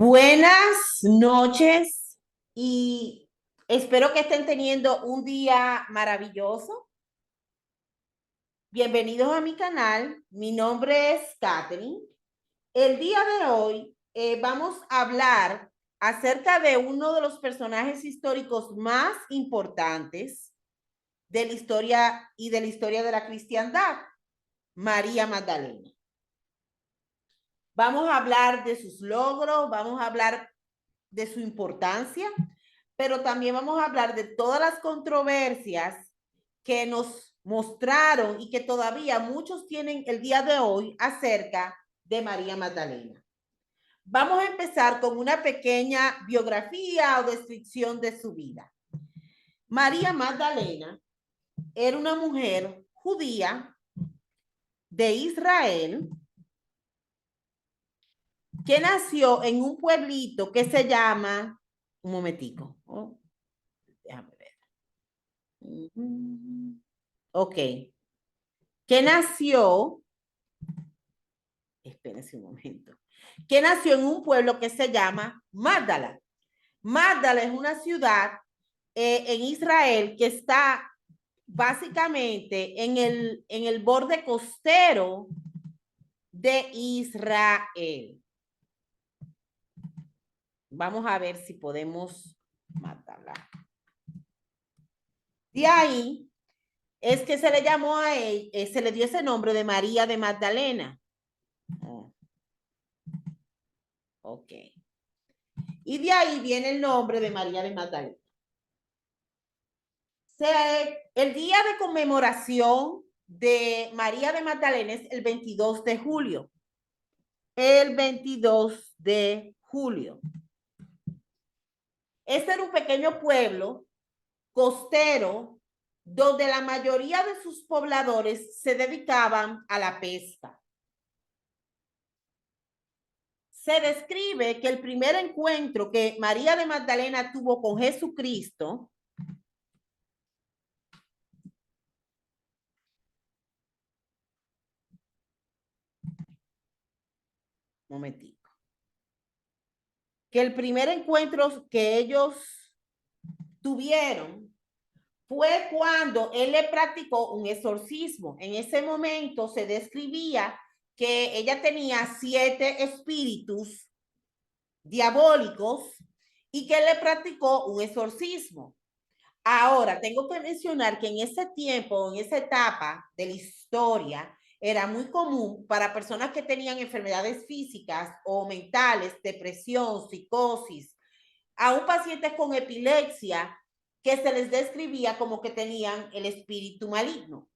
Buenas noches y espero que estén teniendo un día maravilloso. Bienvenidos a mi canal. Mi nombre es Katherine. El día de hoy vamos a hablar acerca de uno de los personajes históricos más importantes de la historia y de la historia de la cristiandad, María Magdalena. Vamos a hablar de sus logros, vamos a hablar de su importancia, pero también vamos a hablar de todas las controversias que nos mostraron y que todavía muchos tienen el día de hoy acerca de María Magdalena. Vamos a empezar con una pequeña biografía o descripción de su vida. María Magdalena era una mujer judía de Israel que nació en un pueblito que se llama, un momentico, déjame ver. Ok, que nació, espérense un momento, que nació en un pueblo que se llama Magdala. Magdala es una ciudad en Israel que está básicamente en el borde costero de Israel. Vamos a ver si podemos matarla. De ahí es que se le llamó a él, se le dio ese nombre de María de Magdalena. Oh, ok. Y de ahí viene el nombre de María de Magdalena. El día de conmemoración de María de Magdalena es el 22 de julio. El 22 de julio. Este era un pequeño pueblo costero donde la mayoría de sus pobladores se dedicaban a la pesca. Se describe que el primer encuentro que María de Magdalena tuvo con Jesucristo momentico, que el primer encuentro que ellos tuvieron fue cuando él le practicó un exorcismo. En ese momento se describía que ella tenía 7 espíritus diabólicos y que él le practicó un exorcismo. Ahora, tengo que mencionar que en ese tiempo, en esa etapa de la historia, era muy común para personas que tenían enfermedades físicas o mentales, depresión, psicosis, aún pacientes con epilepsia, que se les describía como que tenían el espíritu maligno.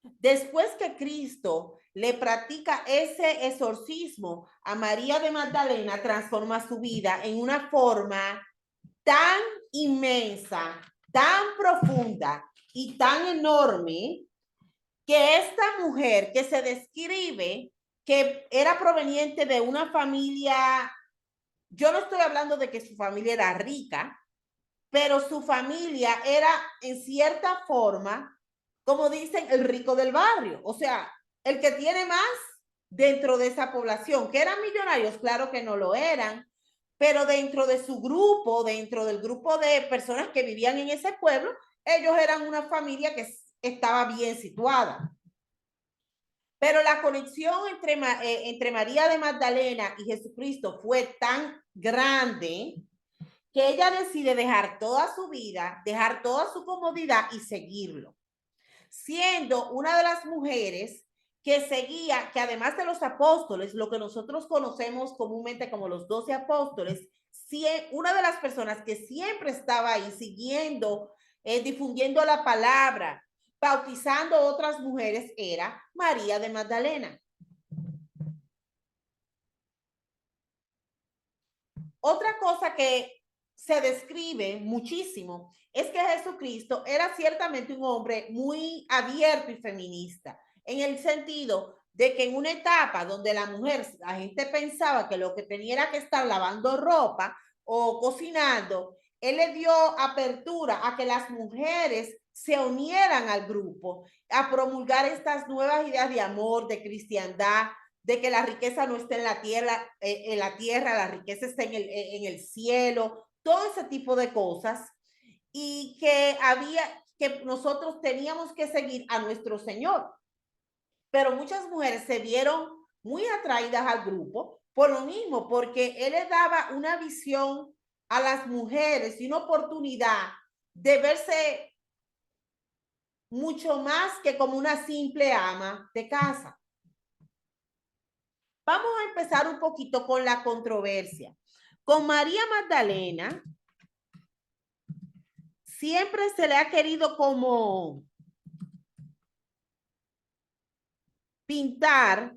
Después que Cristo le practica ese exorcismo a María de Magdalena, transforma su vida en una forma tan inmensa, tan profunda y tan enorme que esta mujer que se describe que era proveniente de una familia, yo no estoy hablando de que su familia era rica, pero su familia era en cierta forma, como dicen, el rico del barrio, o sea, el que tiene más dentro de esa población, que eran millonarios, claro que no lo eran, pero dentro de su grupo, dentro del grupo de personas que vivían en ese pueblo, ellos eran una familia que estaba bien situada. Pero la conexión entre María de Magdalena y Jesucristo fue tan grande que ella decide dejar toda su vida, dejar toda su comodidad y seguirlo, siendo una de las mujeres que seguía, que además de los apóstoles, lo que nosotros conocemos comúnmente como los 12 apóstoles, una de las personas que siempre estaba ahí siguiendo, difundiendo la palabra, bautizando a otras mujeres, era María de Magdalena. Otra cosa que se describe muchísimo es que Jesucristo era ciertamente un hombre muy abierto y feminista, en el sentido de que en una etapa donde la gente pensaba que lo que tenía era que estar lavando ropa o cocinando, él le dio apertura a que las mujeres se unieran al grupo, a promulgar estas nuevas ideas de amor, de cristiandad, de que la riqueza no está en la tierra, la riqueza está en el cielo, todo ese tipo de cosas, y que nosotros teníamos que seguir a nuestro Señor. Pero muchas mujeres se vieron muy atraídas al grupo por lo mismo, porque él les daba una visión a las mujeres y una oportunidad de verse mucho más que como una simple ama de casa. Vamos a empezar un poquito con la controversia. Con María Magdalena, siempre se le ha querido como pintar,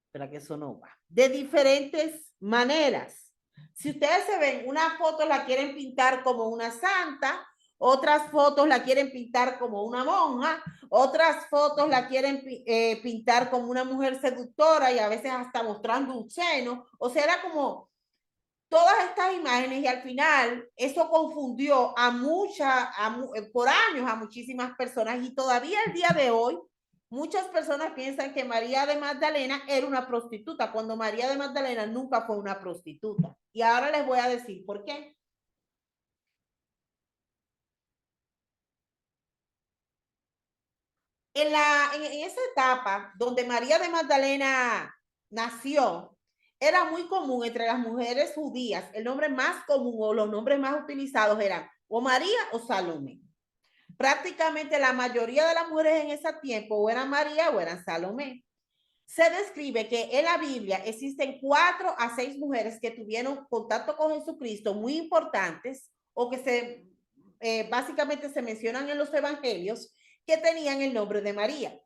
espera que eso no va, de diferentes maneras. Si ustedes se ven, una foto la quieren pintar como una santa, otras fotos la quieren pintar como una monja, otras fotos la quieren pintar como una mujer seductora y a veces hasta mostrando un seno. O sea, era como todas estas imágenes y al final eso confundió por años a muchísimas personas y todavía el día de hoy muchas personas piensan que María de Magdalena era una prostituta, cuando María de Magdalena nunca fue una prostituta. Y ahora les voy a decir por qué. En esa etapa donde María de Magdalena nació, era muy común entre las mujeres judías, el nombre más común o los nombres más utilizados eran o María o Salomé. Prácticamente la mayoría de las mujeres en ese tiempo o eran María o eran Salomé. Se describe que en la Biblia existen 4 a 6 mujeres que tuvieron contacto con Jesucristo muy importantes o que básicamente se mencionan en los evangelios que tenían el nombre de María.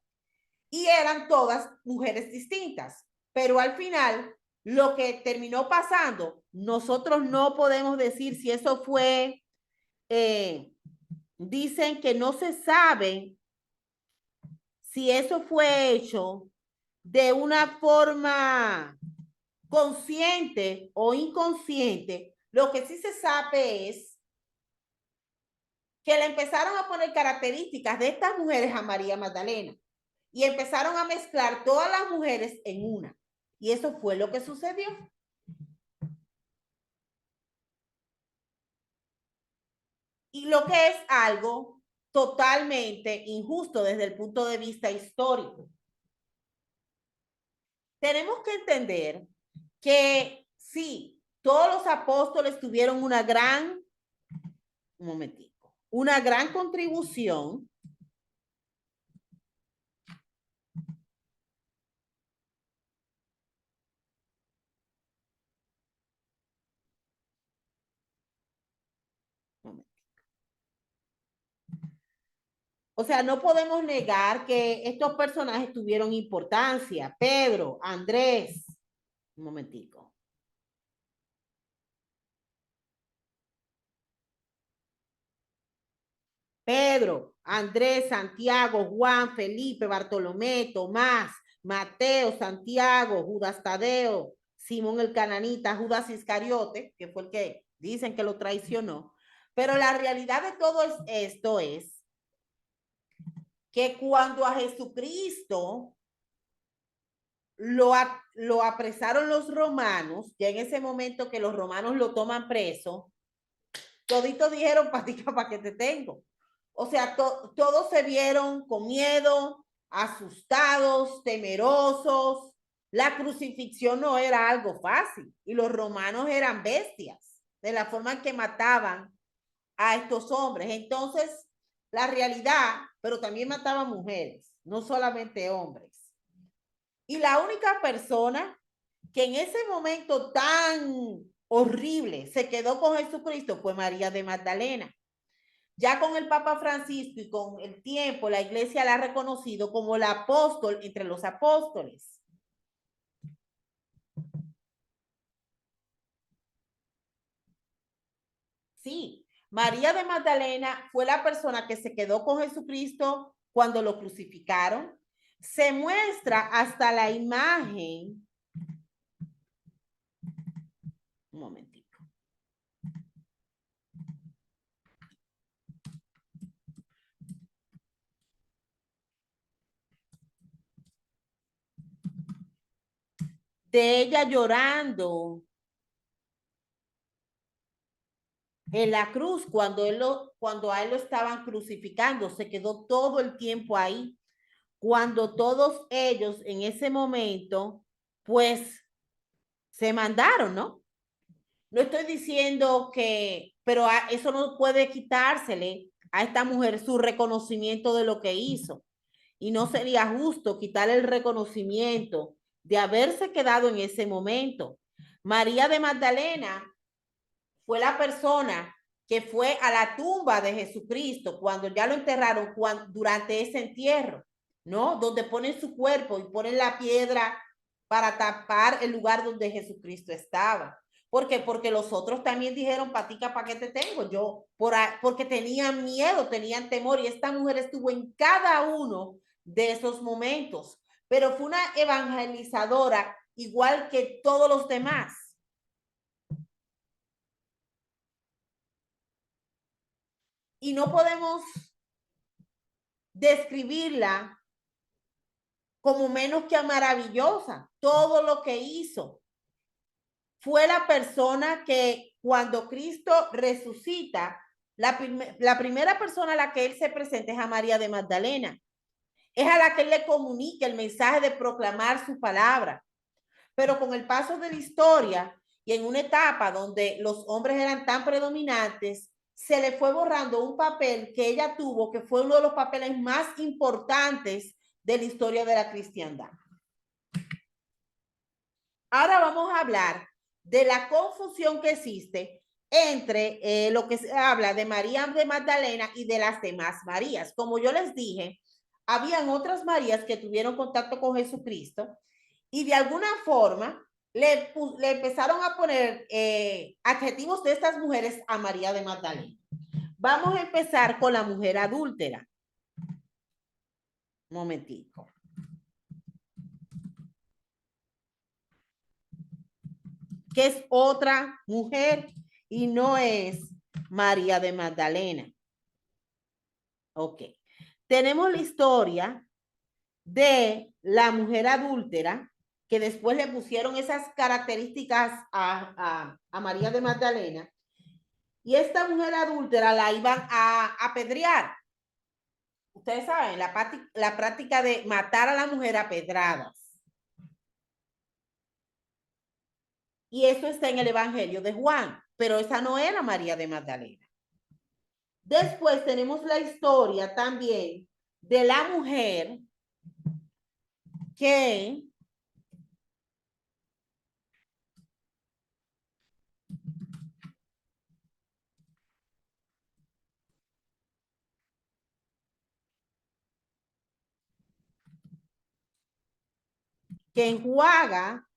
Y eran todas mujeres distintas. Pero al final, lo que terminó pasando, nosotros no podemos decir si eso fue, dicen que no se sabe si eso fue hecho de una forma consciente o inconsciente. Lo que sí se sabe es que le empezaron a poner características de estas mujeres a María Magdalena y empezaron a mezclar todas las mujeres en una. Y eso fue lo que sucedió. Y lo que es algo totalmente injusto desde el punto de vista histórico. Tenemos que entender que sí, todos los apóstoles tuvieron un momentico, una gran contribución. O sea, no podemos negar que estos personajes tuvieron importancia. Pedro, Andrés, un momentico. Pedro, Andrés, Santiago, Juan, Felipe, Bartolomé, Tomás, Mateo, Santiago, Judas Tadeo, Simón el Cananita, Judas Iscariote, que fue el que dicen que lo traicionó. Pero la realidad de todo esto es que cuando a Jesucristo lo apresaron los romanos, ya en ese momento que los romanos lo toman preso, toditos dijeron, patica, ¿para qué te tengo? O sea, todos se vieron con miedo, asustados, temerosos. La crucifixión no era algo fácil y los romanos eran bestias de la forma en que mataban a estos hombres. Entonces, la realidad, pero también mataban mujeres, no solamente hombres. Y la única persona que en ese momento tan horrible se quedó con Jesucristo fue María de Magdalena. Ya con el Papa Francisco y con el tiempo, la iglesia la ha reconocido como la apóstol entre los apóstoles. Sí, María de Magdalena fue la persona que se quedó con Jesucristo cuando lo crucificaron. Se muestra hasta la imagen. Un momentito. de ella llorando en la cruz cuando a él lo estaban crucificando, se quedó todo el tiempo ahí. Cuando todos ellos en ese momento, pues se mandaron, ¿no? No estoy diciendo que, pero eso no puede quitársele a esta mujer su reconocimiento de lo que hizo. Y no sería justo quitarle el reconocimiento de haberse quedado en ese momento. María de Magdalena fue la persona que fue a la tumba de Jesucristo cuando ya lo enterraron durante ese entierro, ¿no? Donde ponen su cuerpo y ponen la piedra para tapar el lugar donde Jesucristo estaba. ¿Por qué? Porque los otros también dijeron, patica, ¿para qué te tengo? Porque tenían miedo, tenían temor, y esta mujer estuvo en cada uno de esos momentos, pero fue una evangelizadora igual que todos los demás. Y no podemos describirla como menos que maravillosa. Todo lo que hizo. Fue la persona que cuando Cristo resucita, la primera persona a la que él se presenta es a María de Magdalena. Es a la que él le comunica el mensaje de proclamar su palabra. Pero con el paso de la historia y en una etapa donde los hombres eran tan predominantes, se le fue borrando un papel que ella tuvo, que fue uno de los papeles más importantes de la historia de la cristiandad. Ahora vamos a hablar de la confusión que existe entre lo que se habla de María de Magdalena y de las demás Marías. Como yo les dije, habían otras Marías que tuvieron contacto con Jesucristo y de alguna forma le empezaron a poner adjetivos de estas mujeres a María de Magdalena. Vamos a empezar con la mujer adúltera. Un momentico. Que es otra mujer y no es María de Magdalena. Ok. Tenemos la historia de la mujer adúltera, que después le pusieron esas características a María de Magdalena, y esta mujer adúltera la iban a apedrear. Ustedes saben, la práctica de matar a la mujer a pedradas. Y eso está en el Evangelio de Juan, pero esa no era María de Magdalena. Después tenemos la historia también de la mujer que enjuaga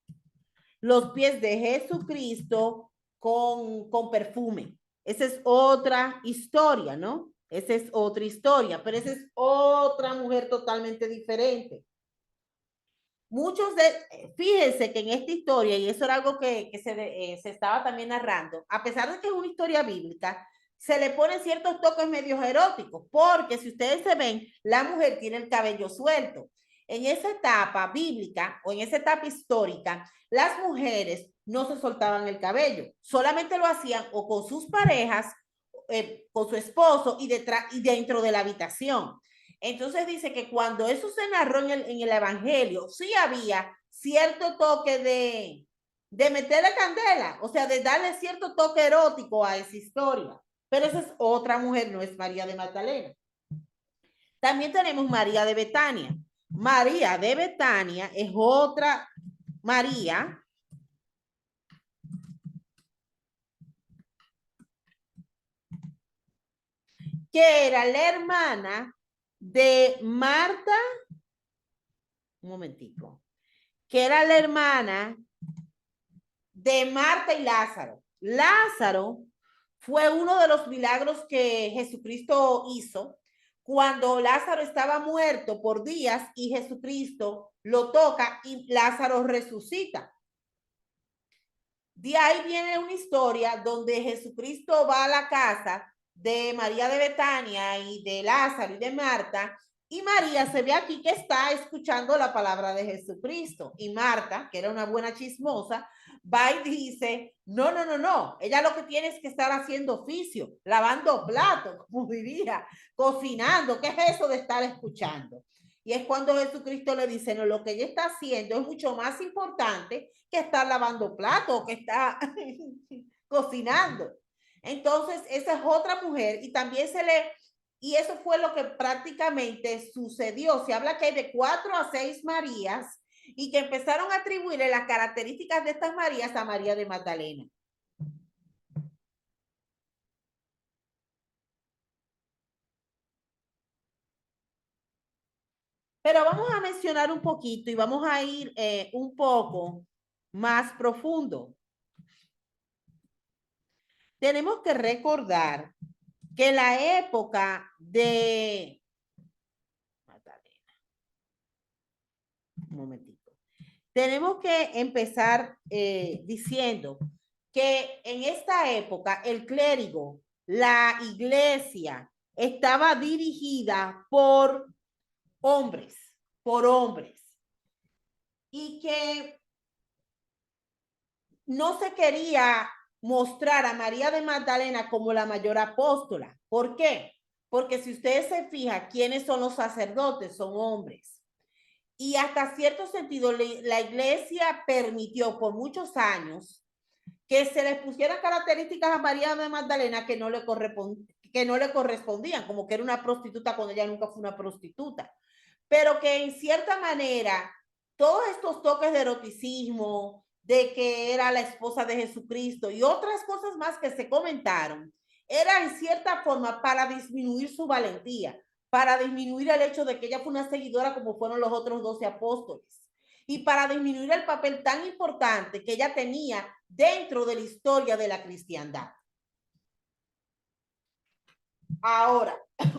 los pies de Jesucristo con perfume. Esa es otra historia, ¿no? Esa es otra historia, pero esa es otra mujer totalmente diferente. Fíjense que en esta historia, y eso era algo que se estaba también narrando, a pesar de que es una historia bíblica, se le ponen ciertos toques medios eróticos, porque si ustedes se ven, la mujer tiene el cabello suelto. En esa etapa bíblica o en esa etapa histórica, las mujeres no se soltaban el cabello, solamente lo hacían o con sus parejas, con su esposo y dentro de la habitación. Entonces dice que cuando eso se narró en el Evangelio, sí había cierto toque de meterle candela, o sea, de darle cierto toque erótico a esa historia. Pero esa es otra mujer, no es María de Magdalena. También tenemos María de Betania. María de Betania es otra María que era la hermana de Marta, un momentico, que era la hermana de Marta y Lázaro. Lázaro fue uno de los milagros que Jesucristo hizo cuando Lázaro estaba muerto por días y Jesucristo lo toca y Lázaro resucita. De ahí viene una historia donde Jesucristo va a la casa de María de Betania y de Lázaro y de Marta Y María se ve aquí que está escuchando la palabra de Jesucristo. Y Marta, que era una buena chismosa, va y dice, no, no, no, no, ella lo que tiene es que estar haciendo oficio, lavando platos, como diría, cocinando. ¿Qué es eso de estar escuchando? Y es cuando Jesucristo le dice, no, lo que ella está haciendo es mucho más importante que estar lavando platos, que está cocinando. Entonces, esa es otra mujer y también y eso fue lo que prácticamente sucedió. Se habla que hay de 4 a 6 Marías y que empezaron a atribuirle las características de estas Marías a María de Magdalena. Pero vamos a mencionar un poquito y vamos a ir un poco más profundo. Tenemos que recordar que la época de... Un momentito. Tenemos que empezar diciendo que en esta época el clérigo, la iglesia, estaba dirigida hombres, por hombres, y que no se quería mostrar a María de Magdalena como la mayor apóstola. ¿Por qué? Porque si ustedes se fijan, ¿quiénes son los sacerdotes? Son hombres. Y hasta cierto sentido, la iglesia permitió por muchos años que se les pusieran características a María de Magdalena que no le correspondían, como que era una prostituta cuando ella nunca fue una prostituta. Pero que en cierta manera, todos estos toques de eroticismo, de que era la esposa de Jesucristo y otras cosas más que se comentaron, era en cierta forma para disminuir su valentía, para disminuir el hecho de que ella fue una seguidora como fueron los otros 12 apóstoles y para disminuir el papel tan importante que ella tenía dentro de la historia de la cristiandad. Ahora,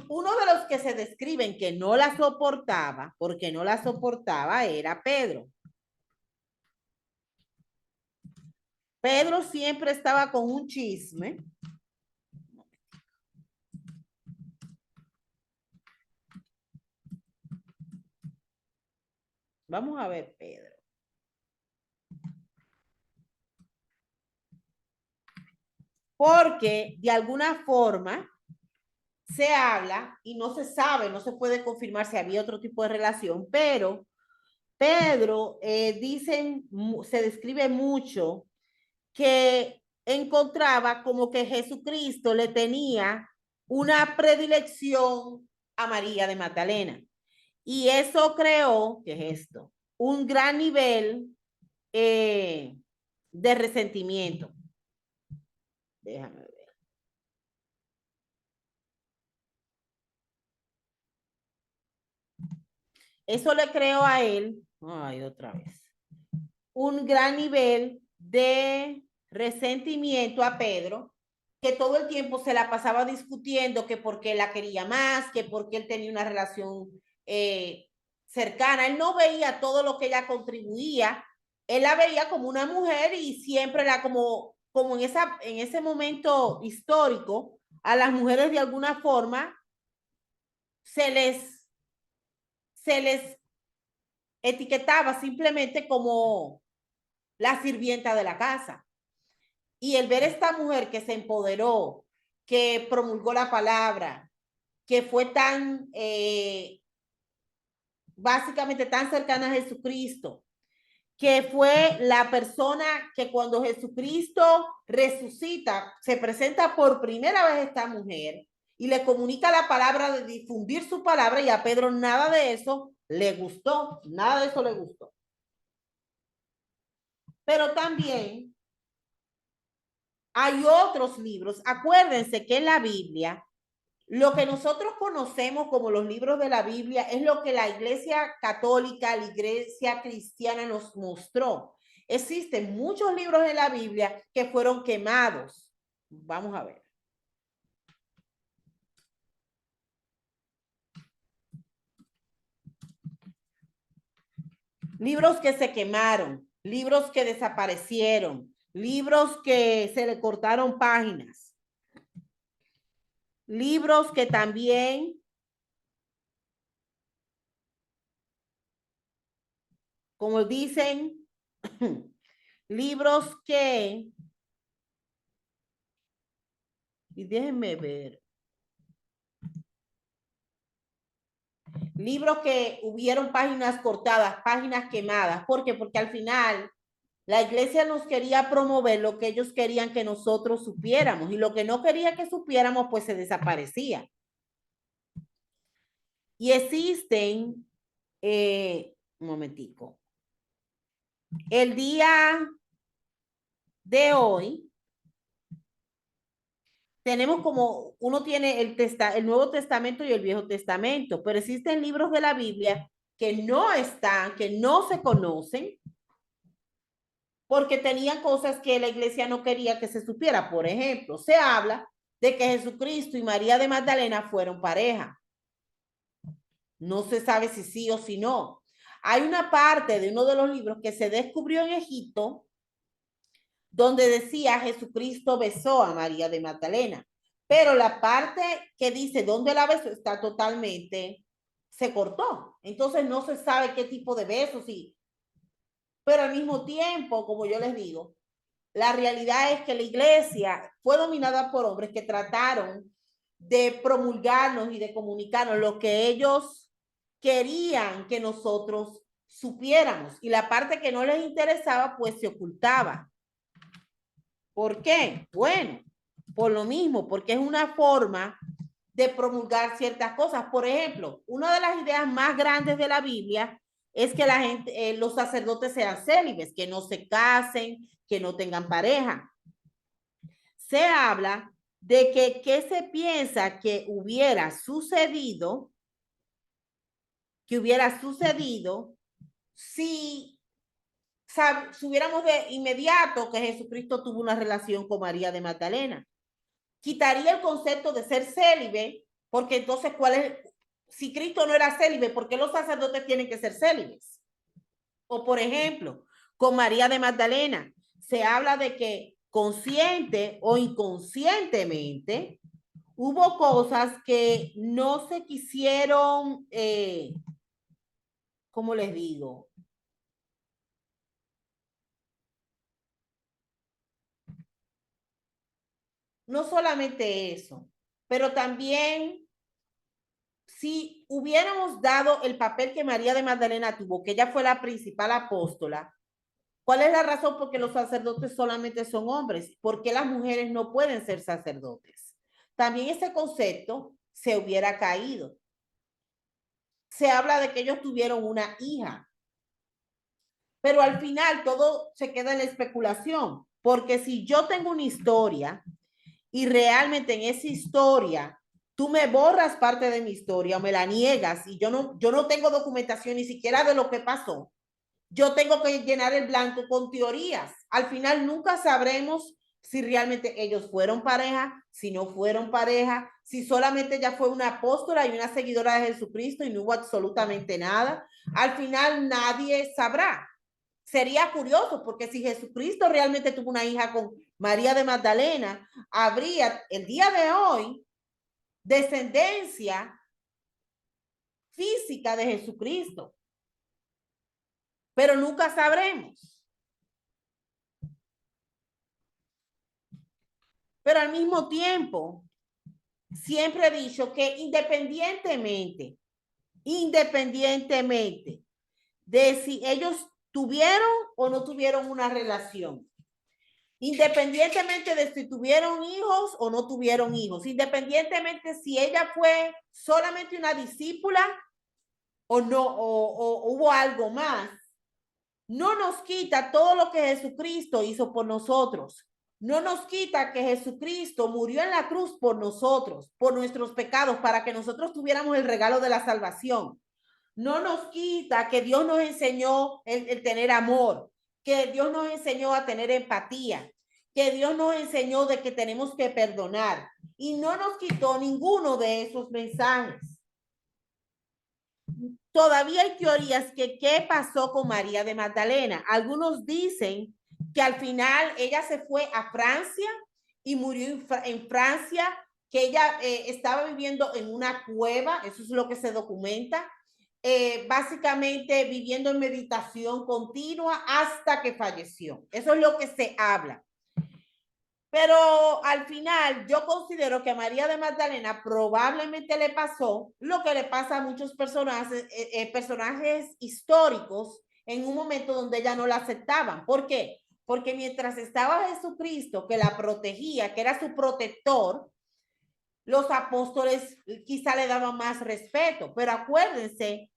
uno de los que se describen que no la soportaba, porque no la soportaba, era Pedro. Pedro siempre estaba con un chisme. Vamos a ver, Pedro. Porque de alguna forma se habla y no se sabe, no se puede confirmar si había otro tipo de relación, pero Pedro, se describe mucho que encontraba como que Jesucristo le tenía una predilección a María de Magdalena. Y eso creó, ¿qué es esto? Un gran nivel de resentimiento. Déjame ver. Eso le creó a él, ay, otra vez, un gran nivel de resentimiento a Pedro, que todo el tiempo se la pasaba discutiendo que porque la quería más, que porque él tenía una relación cercana. Él no veía todo lo que ella contribuía, él la veía como una mujer y siempre como en ese momento histórico, a las mujeres de alguna forma se les, se les etiquetaba simplemente como la sirvienta de la casa. Y el ver esta mujer que se empoderó, que promulgó la palabra, que fue básicamente tan cercana a Jesucristo, que fue la persona que cuando Jesucristo resucita, se presenta por primera vez esta mujer y le comunica la palabra de difundir su palabra y a Pedro nada de eso le gustó, nada de eso le gustó. Pero también hay otros libros. Acuérdense que en la Biblia, lo que nosotros conocemos como los libros de la Biblia es lo que la Iglesia Católica, la Iglesia Cristiana nos mostró. Existen muchos libros de la Biblia que fueron quemados. Vamos a ver. Libros que se quemaron, libros que desaparecieron, libros que se le cortaron páginas, libros que también como dicen, libros que, y déjenme ver, libros que hubieron páginas cortadas, páginas quemadas. ¿Por qué? Porque al final la iglesia nos quería promover lo que ellos querían que nosotros supiéramos y lo que no quería que supiéramos pues se desaparecía. Y existen, un momentico, el día de hoy tenemos como, uno tiene el Nuevo Testamento y el Viejo Testamento, pero existen libros de la Biblia que no están, que no se conocen, porque tenían cosas que la iglesia no quería que se supiera. Por ejemplo, se habla de que Jesucristo y María de Magdalena fueron pareja. No se sabe si sí o si no. Hay una parte de uno de los libros que se descubrió en Egipto donde decía Jesucristo besó a María de Magdalena, pero la parte que dice dónde la besó está totalmente, se cortó. Entonces no se sabe qué tipo de besos, sí. Pero al mismo tiempo, como yo les digo, la realidad es que la iglesia fue dominada por hombres que trataron de promulgarnos y de comunicarnos lo que ellos querían que nosotros supiéramos. Y la parte que no les interesaba, pues se ocultaba. ¿Por qué? Bueno, por lo mismo, porque es una forma de promulgar ciertas cosas. Por ejemplo, una de las ideas más grandes de la Biblia es que la gente, los sacerdotes sean célibes, que no se casen, que no tengan pareja. Se habla de que qué se piensa que hubiera sucedido si supiéramos de inmediato que Jesucristo tuvo una relación con María de Magdalena. Quitaría el concepto de ser célibe, porque entonces, ¿cuál es? Si Cristo no era célibe, ¿por qué los sacerdotes tienen que ser célibes? O, por ejemplo, con María de Magdalena, se habla de que consciente o inconscientemente hubo cosas que no se quisieron, ¿cómo les digo? No solamente eso, pero también si hubiéramos dado el papel que María de Magdalena tuvo, que ella fue la principal apóstola, ¿cuál es la razón por qué los sacerdotes solamente son hombres? ¿Por qué las mujeres no pueden ser sacerdotes? También ese concepto se hubiera caído. Se habla de que ellos tuvieron una hija, pero al final todo se queda en la especulación, porque si yo tengo una historia y realmente en esa historia tú me borras parte de mi historia o me la niegas y yo no tengo documentación ni siquiera de lo que pasó, yo tengo que llenar el blanco con teorías. Al final nunca sabremos si realmente ellos fueron pareja, si no fueron pareja, si solamente ella fue una apóstola y una seguidora de Jesucristo y no hubo absolutamente nada. Al final nadie sabrá. Sería curioso porque si Jesucristo realmente tuvo una hija con María de Magdalena, habría el día de hoy descendencia física de Jesucristo, pero nunca sabremos. Pero al mismo tiempo, siempre he dicho que independientemente de si ellos tuvieron o no tuvieron una relación, independientemente de si tuvieron hijos o no tuvieron hijos, independientemente si ella fue solamente una discípula o no, o hubo algo más, no nos quita todo lo que Jesucristo hizo por nosotros. No nos quita que Jesucristo murió en la cruz por nosotros, por nuestros pecados, para que nosotros tuviéramos el regalo de la salvación. No nos quita que Dios nos enseñó el tener amor, que Dios nos enseñó a tener empatía, que Dios nos enseñó de que tenemos que perdonar. Y no nos quitó ninguno de esos mensajes. Todavía hay teorías que qué pasó con María de Magdalena. Algunos dicen que al final ella se fue a Francia y murió en Francia, que ella estaba viviendo en una cueva, eso es lo que se documenta, básicamente viviendo en meditación continua hasta que falleció. Eso es lo que se habla. Pero al final yo considero que a María de Magdalena probablemente le pasó lo que le pasa a muchos personajes históricos en un momento donde ella no la aceptaban. ¿Por qué? Porque mientras estaba Jesucristo, que la protegía, que era su protector, los apóstoles quizá le daban más respeto. Pero acuérdense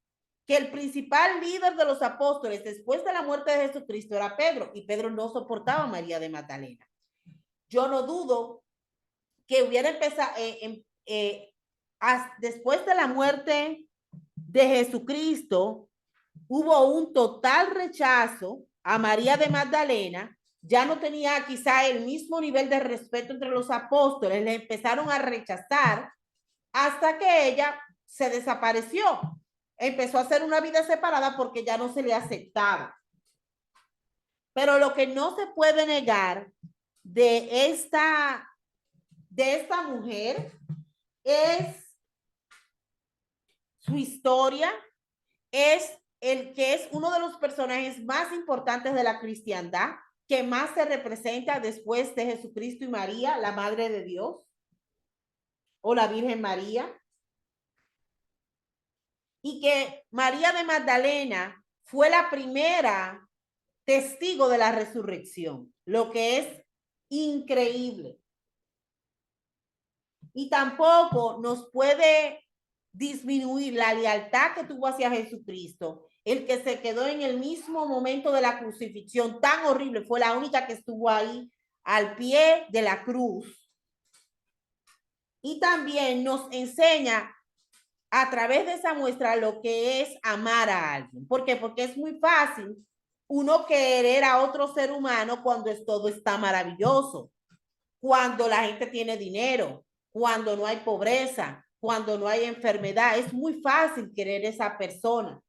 que el principal líder de los apóstoles después de la muerte de Jesucristo era Pedro, y Pedro no soportaba a María de Magdalena. Yo no dudo que hubiera empezado, después de la muerte de Jesucristo, hubo un total rechazo a María de Magdalena, ya no tenía quizá el mismo nivel de respeto entre los apóstoles, le empezaron a rechazar hasta que ella se desapareció. Empezó a hacer una vida separada porque ya no se le aceptaba. Pero lo que no se puede negar de esta mujer es su historia, es el que es uno de los personajes más importantes de la cristiandad, que más se representa después de Jesucristo y María, la Madre de Dios, o la Virgen María. Y que María de Magdalena fue la primera testigo de la resurrección, lo que es increíble. Y tampoco nos puede disminuir la lealtad que tuvo hacia Jesucristo, el que se quedó en el mismo momento de la crucifixión tan horrible, fue la única que estuvo ahí al pie de la cruz. Y también nos enseña a través de esa muestra lo que es amar a alguien. ¿Por qué? Porque es muy fácil uno querer a otro ser humano cuando todo está maravilloso, cuando la gente tiene dinero, cuando no hay pobreza, cuando no hay enfermedad. Es muy fácil querer a esa persona.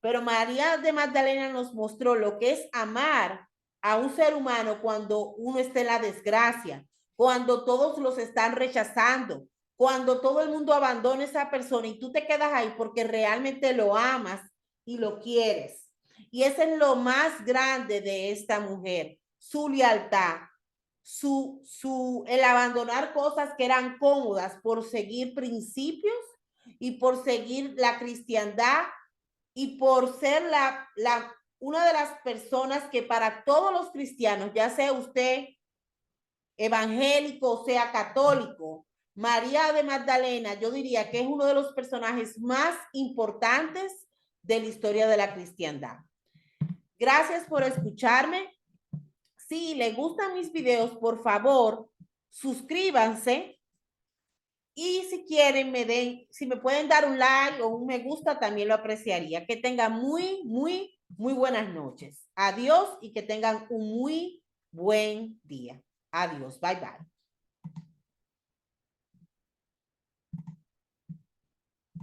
Pero María de Magdalena nos mostró lo que es amar a un ser humano cuando uno está en la desgracia, cuando todos los están rechazando, cuando todo el mundo abandona a esa persona y tú te quedas ahí porque realmente lo amas y lo quieres. Y ese es lo más grande de esta mujer, su lealtad, el abandonar cosas que eran cómodas por seguir principios y por seguir la cristiandad y por ser una de las personas que para todos los cristianos, ya sea usted evangélico o sea católico, María de Magdalena, yo diría que es uno de los personajes más importantes de la historia de la cristiandad. Gracias por escucharme. Si les gustan mis videos, por favor, suscríbanse. Y si quieren, si me pueden dar un like o un me gusta, también lo apreciaría. Que tengan muy buenas noches. Adiós y que tengan un muy buen día. Adiós. Bye, bye.